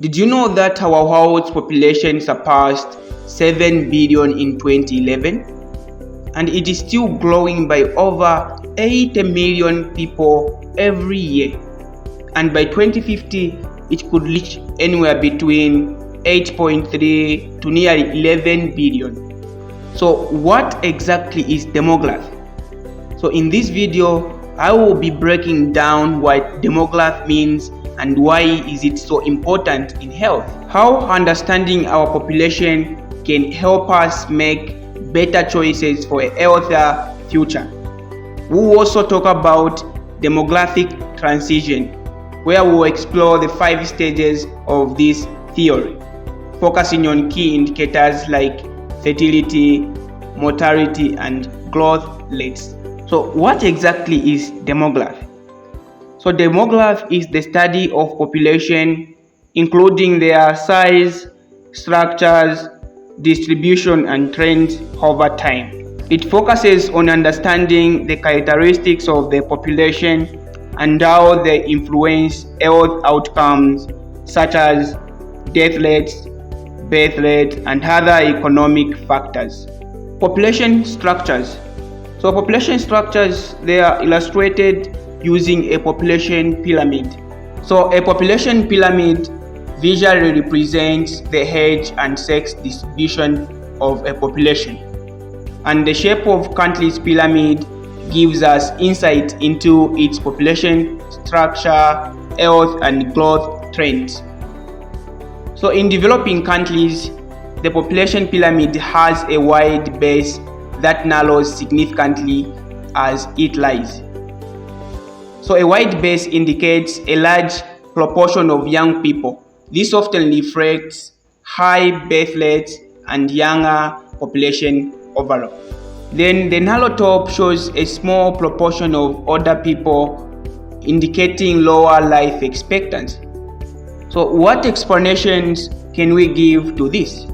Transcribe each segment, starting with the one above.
Did you know that our world's population surpassed 7 billion in 2011? And it is still growing by over 80 million people every year. And by 2050, it could reach anywhere between 8.3 to nearly 11 billion. So what exactly is demography? So in this video, I will be breaking down what demography means and why is it so important in health. How understanding our population can help us make better choices for a healthier future. We will also talk about demographic transition, where we will explore the 5 stages of this theory, focusing on key indicators like fertility, mortality, and growth rates. So what exactly is demography? So demography is the study of population, including their size, structures, distribution, and trends over time. It focuses on understanding the characteristics of the population and how they influence health outcomes such as death rates, birth rate, and other economic factors. Population structures. So population structures, they are illustrated using a population pyramid. So a population pyramid visually represents the age and sex distribution of a population. And the shape of country's pyramid gives us insight into its population structure, health, and growth trends. So in developing countries, the population pyramid has a wide base that narrows significantly as it rises. So a wide base indicates a large proportion of young people. This often reflects high birth rates and younger population overall. Then the narrow top shows a small proportion of older people, indicating lower life expectancy. So what explanations can we give to this?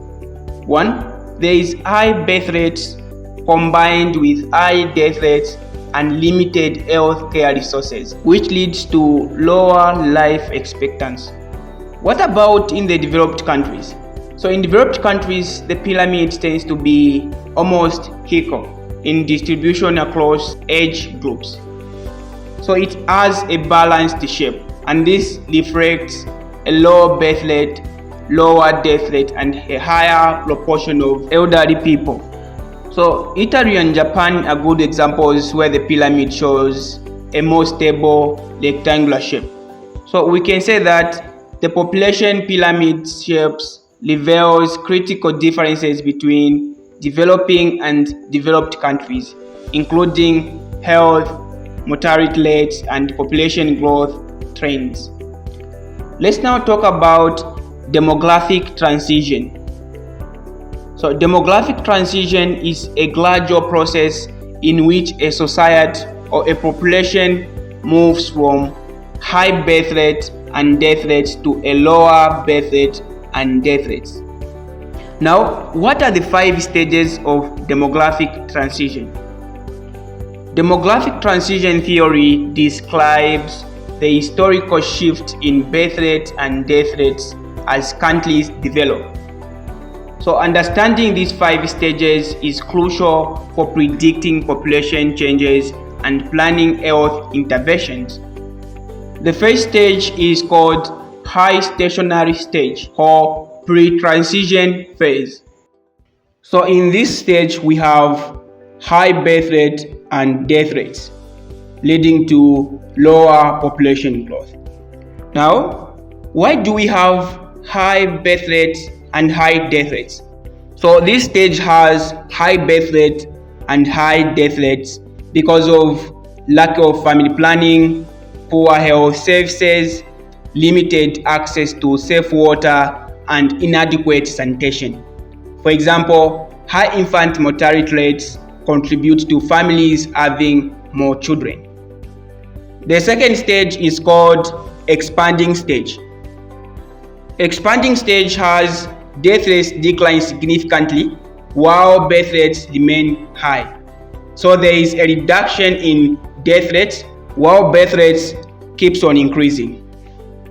1. There is high birth rates combined with high death rates and limited health care resources, which leads to lower life expectancy. What about in the developed countries? So in developed countries, the pyramid tends to be almost equal in distribution across age groups. So it has a balanced shape, and this reflects a lower birth rate, lower death rate, and a higher proportion of elderly people. So Italy and Japan are good examples where the pyramid shows a more stable rectangular shape. So we can say that the population pyramid shapes reveals critical differences between developing and developed countries, including health, mortality rates, and population growth trends. Let's now talk about demographic transition. So demographic transition is a gradual process in which a society or a population moves from high birth rate and death rates to a lower birth rate and death rates. Now, what are the 5 stages of demographic transition? Demographic transition theory describes the historical shift in birth rates and death rates as countries develop. So understanding these 5 stages is crucial for predicting population changes and planning health interventions. The first stage is called high stationary stage or pre-transition phase. So in this stage, we have high birth rate and death rates, leading to lower population growth. Now, why do we have high birth rates and high death rates? So this stage has high birth rate and high death rates because of lack of family planning, poor health services, limited access to safe water, and inadequate sanitation. For example, high infant mortality rates contribute to families having more children. The second stage is called expanding stage. Expanding stage has death rates decline significantly while birth rates remain high. So there is a reduction in death rates while birth rates keeps on increasing.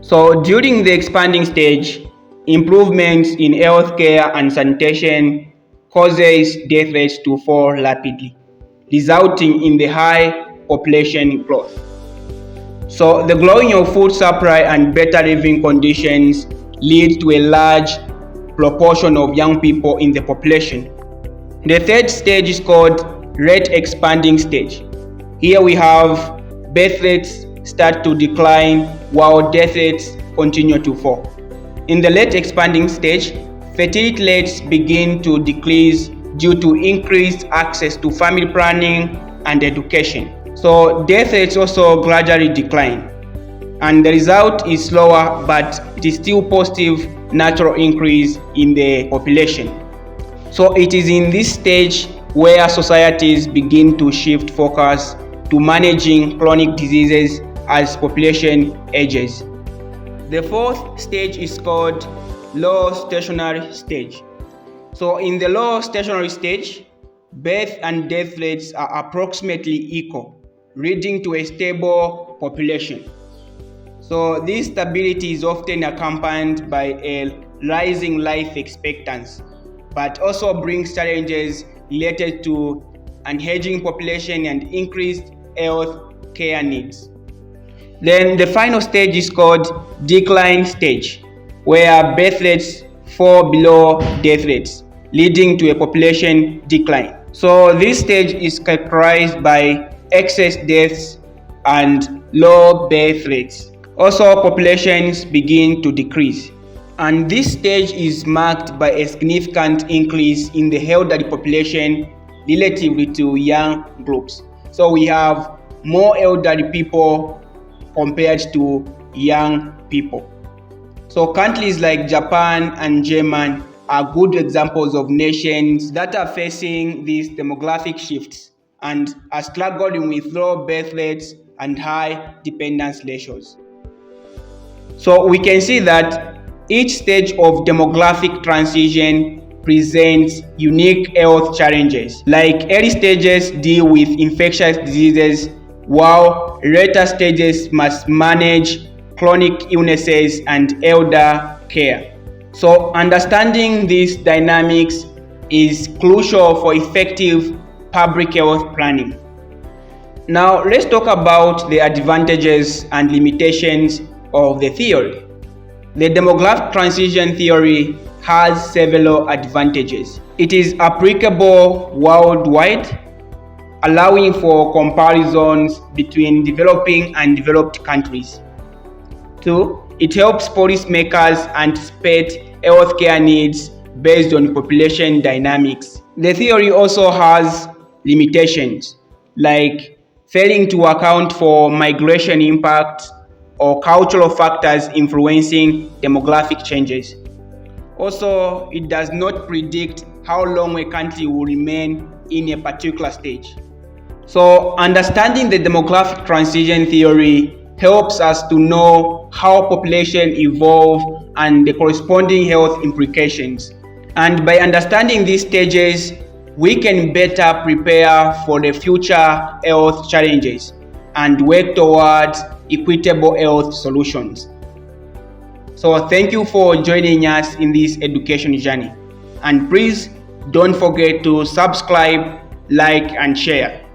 So during the expanding stage, improvements in healthcare and sanitation causes death rates to fall rapidly, resulting in the high population growth. So the growing of food supply and better living conditions lead to a large proportion of young people in the population. The third stage is called rate expanding stage. Here we have birth rates start to decline while death rates continue to fall. In the late expanding stage, fertility rates begin to decrease due to increased access to family planning and education. So death rates also gradually decline, and the result is slower, but it is still positive natural increase in the population. So it is in this stage where societies begin to shift focus to managing chronic diseases as population ages. The fourth stage is called low stationary stage. So in the low stationary stage, birth and death rates are approximately equal, leading to a stable population. So this stability is often accompanied by a rising life expectancy, but also brings challenges related to an aging population and increased health care needs. Then the final stage is called decline stage, where birth rates fall below death rates, leading to a population decline. So this stage is characterized by excess deaths and low birth rates. Also, populations begin to decrease. And this stage is marked by a significant increase in the elderly population relatively to young groups. So we have more elderly people compared to young people. So countries like Japan and Germany are good examples of nations that are facing these demographic shifts and are struggling with low birth rates and high dependence ratios. So we can see that each stage of demographic transition presents unique health challenges. Like early stages deal with infectious diseases, while later stages must manage chronic illnesses and elder care. So understanding these dynamics is crucial for effective public health planning. Now let's talk about the advantages and limitations of the theory. The demographic transition theory has several advantages. It is applicable worldwide, allowing for comparisons between developing and developed countries. 2. It helps policymakers anticipate healthcare needs based on population dynamics. The theory also has limitations, like failing to account for migration impact or cultural factors influencing demographic changes. Also, it does not predict how long a country will remain in a particular stage. So, understanding the demographic transition theory helps us to know how population evolve and the corresponding health implications. And by understanding these stages, we can better prepare for the future health challenges and work towards equitable health solutions. So thank you for joining us in this education journey. And please don't forget to subscribe, like, and share.